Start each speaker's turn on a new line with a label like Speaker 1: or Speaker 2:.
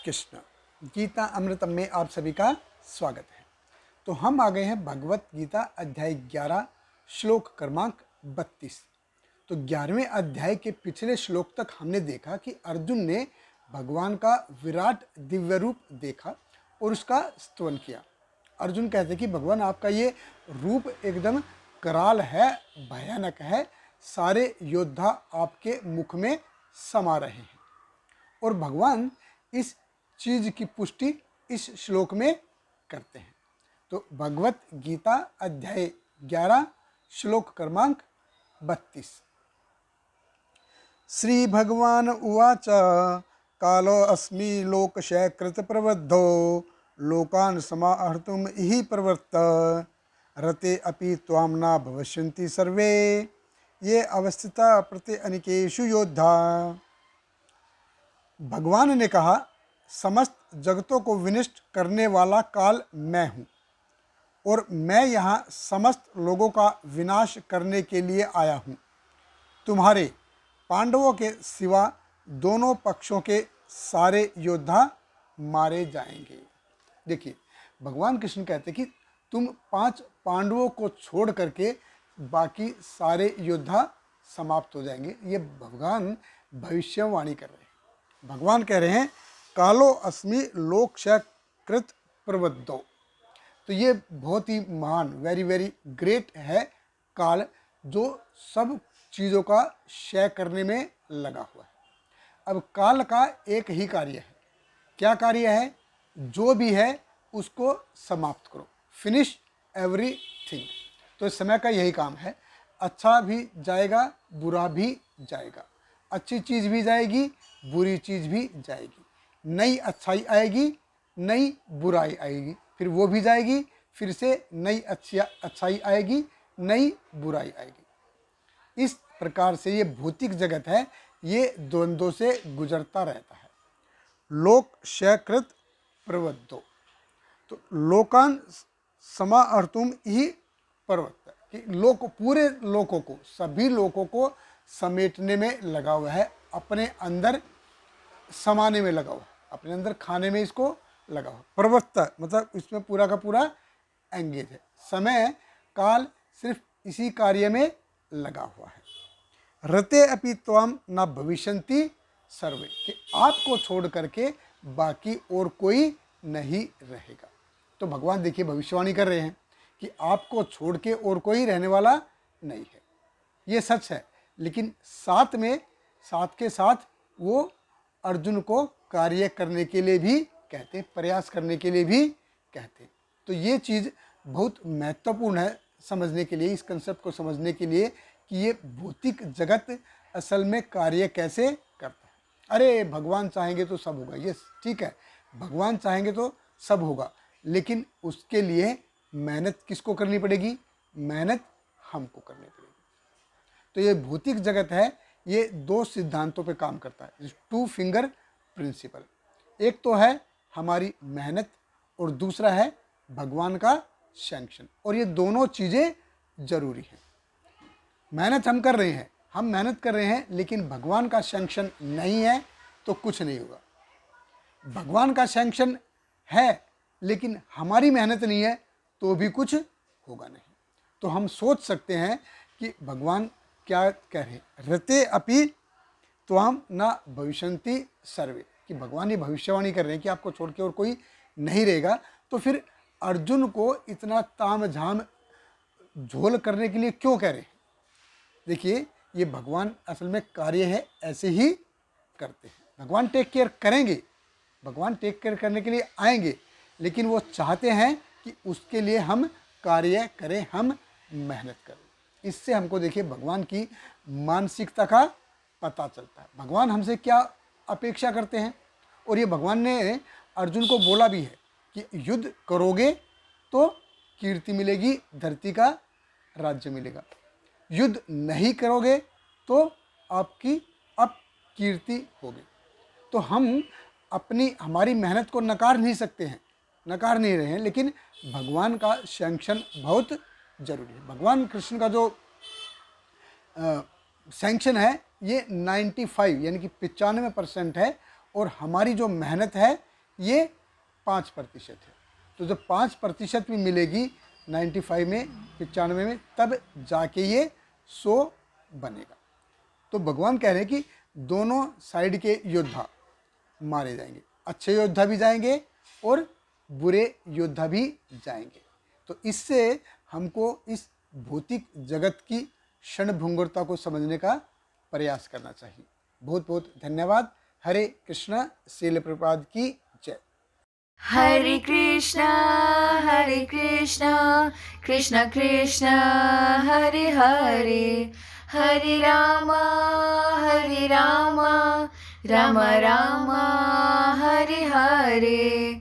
Speaker 1: कृष्ण। गीता अमृतम में आप सभी का स्वागत है। तो हम आ गए हैं भगवत गीता अध्याय 11 श्लोक क्रमांक 32। तो 11वें अध्याय के पिछले श्लोक तक हमने देखा कि अर्जुन ने भगवान का विराट दिव्य रूप देखा और उसका स्तवन किया। अर्जुन कहते कि भगवान आपका ये रूप एकदम कराल है, भयानक है, सारे योद्धा आपके मुख में समा रहे हैं। और भगवान इस चीज की पुष्टि इस श्लोक में करते हैं। तो भगवत गीता अध्याय 11 श्लोक क्रमांक 32। श्री भगवान उवाच कालो अस्मि लोकशयकृत प्रवद्धो लोकान् समाहर्तुम इहि प्रवृत्त रते अपि त्वां न भविष्यन्ति सर्वे ये अवस्थिता प्रति अनिकेषु योद्धा। भगवान ने कहा, समस्त जगतों को विनष्ट करने वाला काल मैं हूँ और मैं यहाँ समस्त लोगों का विनाश करने के लिए आया हूँ। तुम्हारे पांडवों के सिवा दोनों पक्षों के सारे योद्धा मारे जाएंगे। देखिए, भगवान कृष्ण कहते कि तुम 5 पांडवों को छोड़ करके बाकी सारे योद्धा समाप्त हो जाएंगे। ये भगवान भविष्यवाणी कर रहे हैं। भगवान कह रहे हैं कालो अस्मि लोकशयकृत प्रवद्धो। तो ये बहुत ही महान, वेरी वेरी ग्रेट है काल, जो सब चीज़ों का क्षय करने में लगा हुआ है। अब काल का एक ही कार्य है। क्या कार्य है? जो भी है उसको समाप्त करो, फिनिश एवरीथिंग। तो इस समय का यही काम है। अच्छा भी जाएगा, बुरा भी जाएगा, अच्छी चीज़ भी जाएगी, बुरी चीज़ भी जाएगी, नई अच्छाई आएगी, नई बुराई आएगी, फिर वो भी जाएगी, फिर से नई अच्छाई आएगी, नई बुराई आएगी। इस प्रकार से ये भौतिक जगत है, ये द्वंद्वों से गुजरता रहता है। लोक क्षयकृत प्रवद्धो। तो लोकान समाहर्तुम ही प्रवृत्त, कि लोक, पूरे लोकों को, सभी लोगों को समेटने में लगा हुआ है, अपने अंदर समाने में लगा हुआ, अपने अंदर खाने में इसको लगा हुआ। प्रवृत्त मतलब इसमें पूरा का पूरा एंगेज है। समय काल सिर्फ इसी कार्य में लगा हुआ है। रते अपि त्वाम न भविष्यन्ति सर्वे, कि आपको छोड़ करके बाकी और कोई नहीं रहेगा। तो भगवान देखिए भविष्यवाणी कर रहे हैं कि आपको छोड़ के और कोई रहने वाला नहीं है। ये सच है, लेकिन साथ के साथ वो अर्जुन को कार्य करने के लिए भी कहते, प्रयास करने के लिए भी कहते। तो ये चीज़ बहुत महत्वपूर्ण है समझने के लिए, इस कंसेप्ट को समझने के लिए कि ये भौतिक जगत असल में कार्य कैसे करता है। अरे भगवान चाहेंगे तो सब होगा, ये ठीक है, भगवान चाहेंगे तो सब होगा, लेकिन उसके लिए मेहनत किसको करनी पड़ेगी? मेहनत हमको करनी पड़ेगी। तो ये भौतिक जगत है, ये 2 सिद्धांतों पे काम करता है, 2 फिंगर प्रिंसिपल। एक तो है हमारी मेहनत और दूसरा है भगवान का सैंक्शन, और ये दोनों चीज़ें जरूरी हैं। मेहनत हम कर रहे हैं, हम मेहनत कर रहे हैं, लेकिन भगवान का सैंक्शन नहीं है तो कुछ नहीं होगा। भगवान का सैंक्शन है लेकिन हमारी मेहनत नहीं है तो भी कुछ होगा नहीं। तो हम सोच सकते हैं कि भगवान क्या कह रहे हैं, रते अपि त्वाम न भविष्यन्ति सर्वे, कि भगवान ये भविष्यवाणी कर रहे हैं कि आपको छोड़ के और कोई नहीं रहेगा। तो फिर अर्जुन को इतना ताम झाम झोल करने के लिए क्यों कह रहे हैं? देखिए, ये भगवान असल में कार्य है, ऐसे ही करते हैं। भगवान टेक केयर करेंगे, भगवान टेक केयर करने के लिए आएंगे, लेकिन वो चाहते हैं कि उसके लिए हम कार्य करें, हम मेहनत करें। इससे हमको देखिए भगवान की मानसिकता का पता चलता है। भगवान हमसे क्या अपेक्षा करते हैं, और ये भगवान ने अर्जुन को बोला भी है कि युद्ध करोगे तो कीर्ति मिलेगी, धरती का राज्य मिलेगा, युद्ध नहीं करोगे तो आपकी अपकीर्ति होगी। तो हम हमारी मेहनत को नकार नहीं सकते हैं, नकार नहीं रहे हैं, लेकिन भगवान का सैंक्शन बहुत जरूरी है। भगवान कृष्ण का जो सैंक्शन है ये 95 यानी कि 95% है, और हमारी जो मेहनत है ये 5% है। तो जब 5% भी मिलेगी 95 में, 95 में, तब जाके ये 100 बनेगा। तो भगवान कह रहे हैं कि दोनों साइड के योद्धा मारे जाएंगे, अच्छे योद्धा भी जाएंगे और बुरे योद्धा भी जाएंगे। तो इससे हमको इस भौतिक जगत की क्षणभंगुरता को समझने का प्रयास करना चाहिए। बहुत बहुत धन्यवाद। हरे कृष्णा। श्रील प्रभुपाद की जय।
Speaker 2: हरे कृष्णा कृष्ण कृष्ण हरे हरे, हरे राम राम राम हरे हरे।